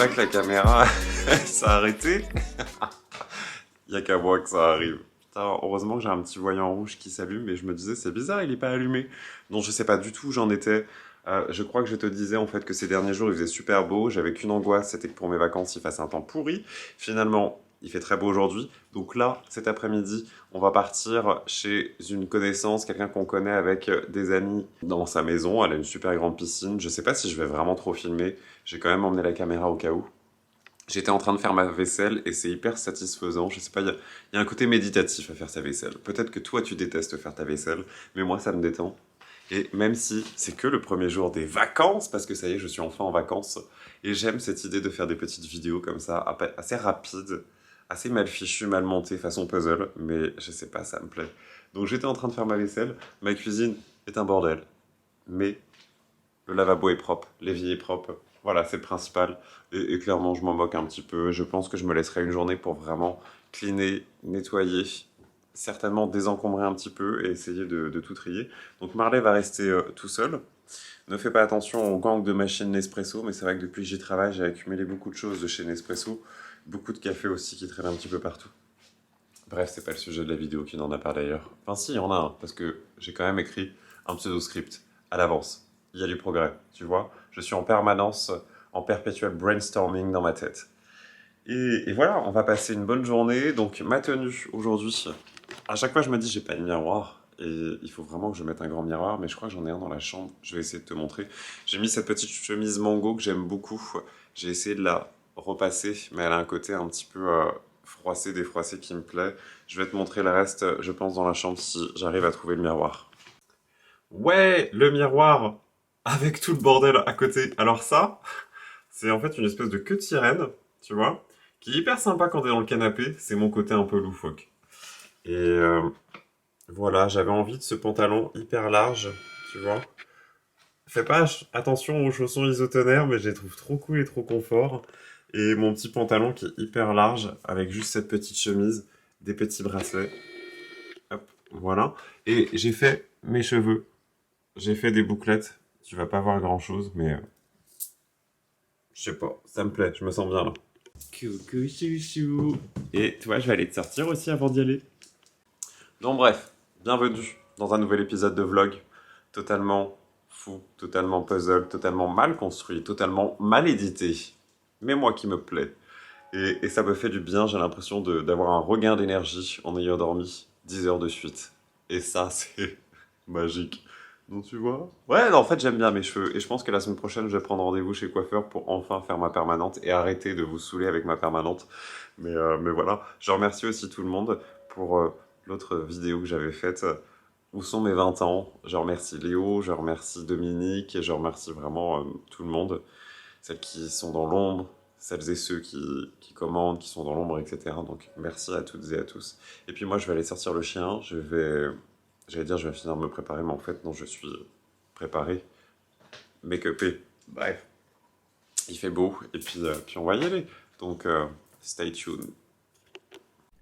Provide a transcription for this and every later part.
là que la caméra s'est arrêtée. Il n'y a qu'à moi que ça arrive. Putain, heureusement que j'ai un petit voyant rouge qui s'allume, mais je me disais, c'est bizarre, il n'est pas allumé. Donc je sais pas du tout où j'en étais. Je crois que je te disais en fait que ces derniers jours il faisait super beau. J'avais qu'une angoisse, c'était que pour mes vacances il fasse un temps pourri. Finalement, il fait très beau aujourd'hui. Donc là, cet après-midi, on va partir chez une connaissance, quelqu'un qu'on connaît avec des amis dans sa maison. Elle a une super grande piscine. Je sais pas si je vais vraiment trop filmer. J'ai quand même emmené la caméra au cas où. J'étais en train de faire ma vaisselle et c'est hyper satisfaisant. Je sais pas, il y a un côté méditatif à faire sa vaisselle. Peut-être que toi, tu détestes faire ta vaisselle, mais moi, ça me détend. Et même si c'est que le premier jour des vacances, parce que ça y est, je suis enfin en vacances, et j'aime cette idée de faire des petites vidéos comme ça, assez rapides, assez mal fichues, mal montées, façon puzzle, mais je sais pas, ça me plaît. Donc j'étais en train de faire ma vaisselle, ma cuisine est un bordel, mais le lavabo est propre, l'évier est propre, voilà, c'est le principal. Et clairement, je m'en moque un petit peu. Je pense que je me laisserai une journée pour vraiment cleaner, nettoyer, certainement désencombrer un petit peu et essayer de tout trier. Donc Marley va rester tout seul. Ne fais pas attention au gang de machines Nespresso, mais c'est vrai que depuis que j'y travaille, j'ai accumulé beaucoup de choses de chez Nespresso. Beaucoup de café aussi qui traînent un petit peu partout. Bref, c'est pas le sujet de la vidéo qui n'en a pas d'ailleurs. Enfin si, il y en a un, parce que j'ai quand même écrit un pseudo-script à l'avance. Il y a du progrès, tu vois. Je suis en permanence, en perpétuel brainstorming dans ma tête. Et voilà, on va passer une bonne journée. Donc ma tenue aujourd'hui, à chaque fois je me dis j'ai pas de miroir. Et il faut vraiment que je mette un grand miroir, mais je crois que j'en ai un dans la chambre. Je vais essayer de te montrer. J'ai mis cette petite chemise mango que j'aime beaucoup. J'ai essayé de la repasser, mais elle a un côté un petit peu froissé, défroissé qui me plaît. Je vais te montrer le reste, je pense, dans la chambre si j'arrive à trouver le miroir. Ouais, le miroir avec tout le bordel à côté. Alors ça, c'est en fait une espèce de queue de sirène, tu vois, qui est hyper sympa quand t'es dans le canapé. C'est mon côté un peu loufoque. Et voilà, j'avais envie de ce pantalon hyper large, tu vois. Fais pas attention aux chaussons isotonaires, mais je les trouve trop cool et trop confort. Et mon petit pantalon qui est hyper large, avec juste cette petite chemise, des petits bracelets. Hop, voilà. Et j'ai fait mes cheveux. J'ai fait des bouclettes. Tu vas pas voir grand chose, mais je sais pas, ça me plaît, je me sens bien là. Coucou chouchou. Et tu vois, je vais aller te sortir aussi avant d'y aller. Donc bref, bienvenue dans un nouvel épisode de vlog. Totalement fou, totalement puzzle, totalement mal construit, totalement mal édité. Mais moi qui me plaît. Et ça me fait du bien, j'ai l'impression d'avoir un regain d'énergie en ayant dormi 10 heures de suite. Et ça, c'est magique. Donc tu vois? Ouais, non, en fait j'aime bien mes cheveux et je pense que la semaine prochaine je vais prendre rendez-vous chez le coiffeur pour enfin faire ma permanente et arrêter de vous saouler avec ma permanente. Mais voilà, je remercie aussi tout le monde pour l'autre vidéo que j'avais faite. Où sont mes 20 ans? Je remercie Léo, je remercie Dominique et je remercie vraiment tout le monde. Celles qui sont dans l'ombre, celles et ceux qui commandent, qui sont dans l'ombre, etc. Donc merci à toutes et à tous. Et puis moi je vais aller sortir le chien, j'allais dire, je vais finir de me préparer, mais en fait, non, je suis préparé, make-upé. Bref, il fait beau, et puis on va y aller. Donc, stay tuned.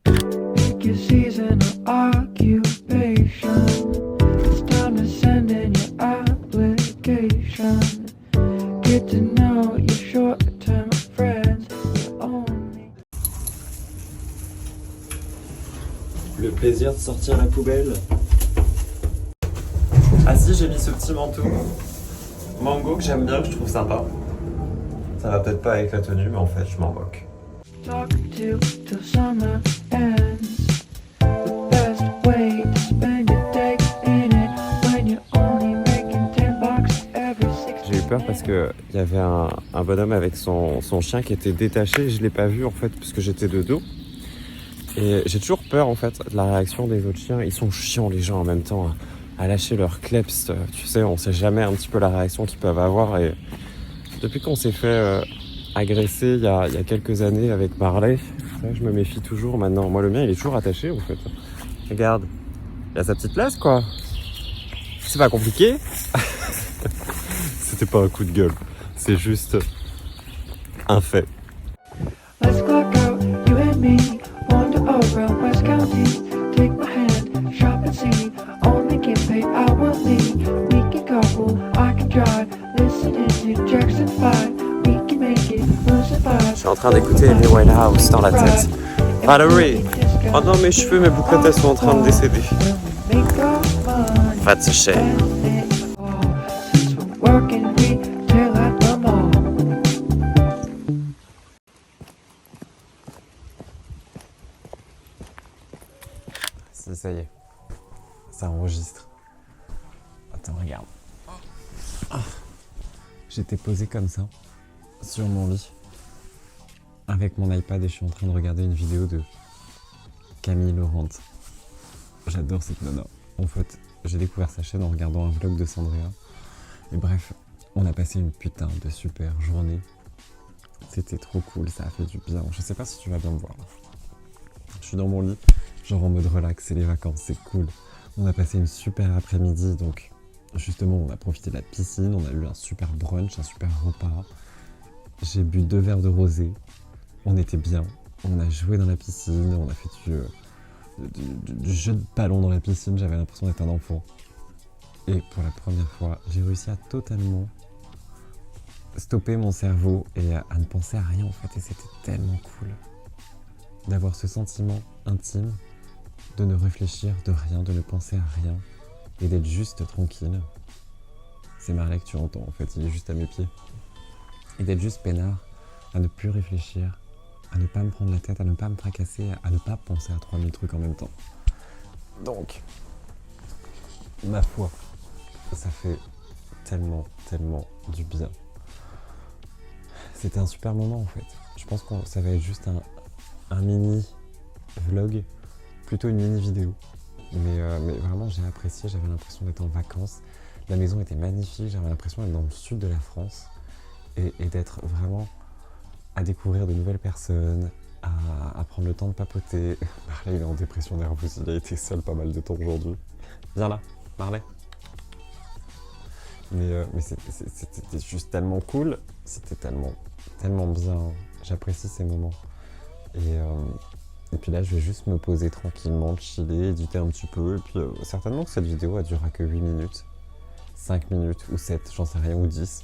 Pick your season or occupation. It's time to send in your application. Get to know your short-term friends. Only... Le plaisir de sortir la poubelle. Ah si, j'ai mis ce petit manteau mango que j'aime bien, que je trouve sympa. Ça va peut-être pas avec la tenue, mais en fait, je m'en moque. J'ai eu peur parce qu'il y avait un bonhomme avec son chien qui était détaché. Je l'ai pas vu en fait, puisque j'étais de dos. Et j'ai toujours peur en fait de la réaction des autres chiens. Ils sont chiants les gens en même temps. À lâcher leurs kleps, tu sais, on sait jamais un petit peu la réaction qu'ils peuvent avoir. Et depuis qu'on s'est fait agresser il y a quelques années avec Marley, je me méfie toujours maintenant. Moi, le mien, il est toujours attaché, en fait. Regarde, il a sa petite place, quoi. C'est pas compliqué. C'était pas un coup de gueule, c'est juste un fait. Let's clock out, you and me, wander around West County, take my hand, shop and see. Get paid hourly, we can couple, I can drive, listen to Jackson 5, we can make it, lose it 5. en train d'écouter Amy Winehouse dans la tête. Valerie! Oh non, mes cheveux, mes bouclettes, elles sont en train de décéder. That's a shame. Si, ça y est. Ça enregistre. Attends, regarde. J'étais posé comme ça, sur mon lit, avec mon iPad et je suis en train de regarder une vidéo de Camille Laurent. J'adore cette nana. En fait, j'ai découvert sa chaîne en regardant un vlog de Sandrea. Et bref, on a passé une putain de super journée. C'était trop cool, ça a fait du bien. Je sais pas si tu vas bien me voir. Je suis dans mon lit, genre en mode relax, c'est les vacances, c'est cool. On a passé une super après-midi, donc justement on a profité de la piscine, on a eu un super brunch, un super repas. J'ai bu 2 verres de rosé, on était bien. On a joué dans la piscine, on a fait du jeu de ballon dans la piscine, j'avais l'impression d'être un enfant. Et pour la première fois, j'ai réussi à totalement stopper mon cerveau et à ne penser à rien en fait. Et c'était tellement cool d'avoir ce sentiment intime de ne réfléchir de rien, de ne penser à rien et d'être juste tranquille. C'est Marley que tu entends en fait, il est juste à mes pieds. Et d'être juste peinard, à ne plus réfléchir, à ne pas me prendre la tête, à ne pas me tracasser, à ne pas penser à 3000 trucs en même temps. Donc, ma foi, ça fait tellement du bien. C'était un super moment en fait. Je pense que ça va être juste un mini vlog, plutôt une mini vidéo. Mais vraiment j'ai apprécié, j'avais l'impression d'être en vacances. La maison était magnifique, j'avais l'impression d'être dans le sud de la France et d'être vraiment à découvrir de nouvelles personnes, à prendre le temps de papoter. Marley il est en dépression nerveuse, il a été seul pas mal de temps aujourd'hui. Viens là, Marley. Mais c'était juste tellement cool, c'était tellement bien, j'apprécie ces moments. Et puis là, je vais juste me poser tranquillement, chiller, éditer un petit peu. Et puis certainement que cette vidéo elle durera que 8 minutes, 5 minutes ou 7, j'en sais rien, ou 10.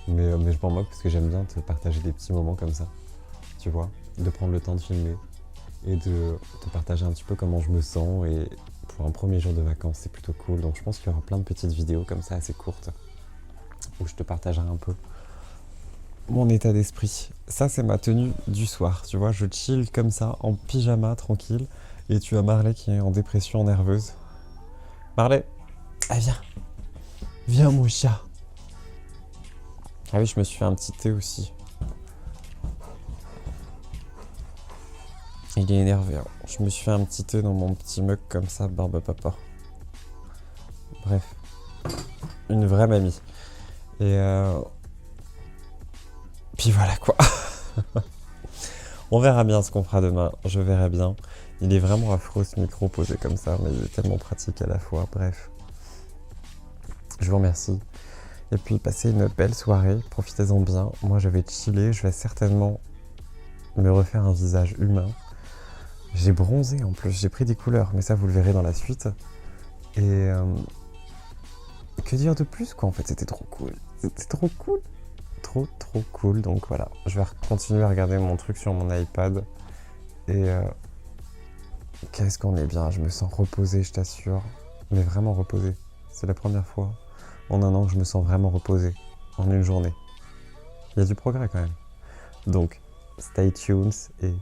Mais je m'en moque parce que j'aime bien te partager des petits moments comme ça, tu vois, de prendre le temps de filmer et de te partager un petit peu comment je me sens. Et pour un premier jour de vacances, c'est plutôt cool. Donc je pense qu'il y aura plein de petites vidéos comme ça assez courtes où je te partagerai un peu mon état d'esprit. Ça, c'est ma tenue du soir, tu vois, je chill comme ça, en pyjama, tranquille. Et tu as Marley qui est en dépression nerveuse. Marley, ah viens. Viens mon chat. Ah oui, je me suis fait un petit thé aussi. Il est énervé, hein. Je me suis fait un petit thé dans mon petit mug comme ça, barbe papa. Bref, une vraie mamie. Et puis voilà quoi. On verra bien ce qu'on fera demain, je verrai bien. Il est vraiment affreux ce micro posé comme ça, mais il est tellement pratique à la fois, bref. Je vous remercie. Et puis passez une belle soirée, profitez-en bien. Moi je vais chiller, je vais certainement me refaire un visage humain. J'ai bronzé en plus, j'ai pris des couleurs, mais ça vous le verrez dans la suite. Et que dire de plus quoi, en fait, c'était trop cool. C'était trop cool. Trop cool, donc voilà. Je vais continuer à regarder mon truc sur mon iPad. Et qu'est-ce qu'on est bien, je me sens reposé, je t'assure. Mais vraiment reposé. C'est la première fois en un an que je me sens vraiment reposé. En une journée. Il y a du progrès quand même. Donc, stay tuned et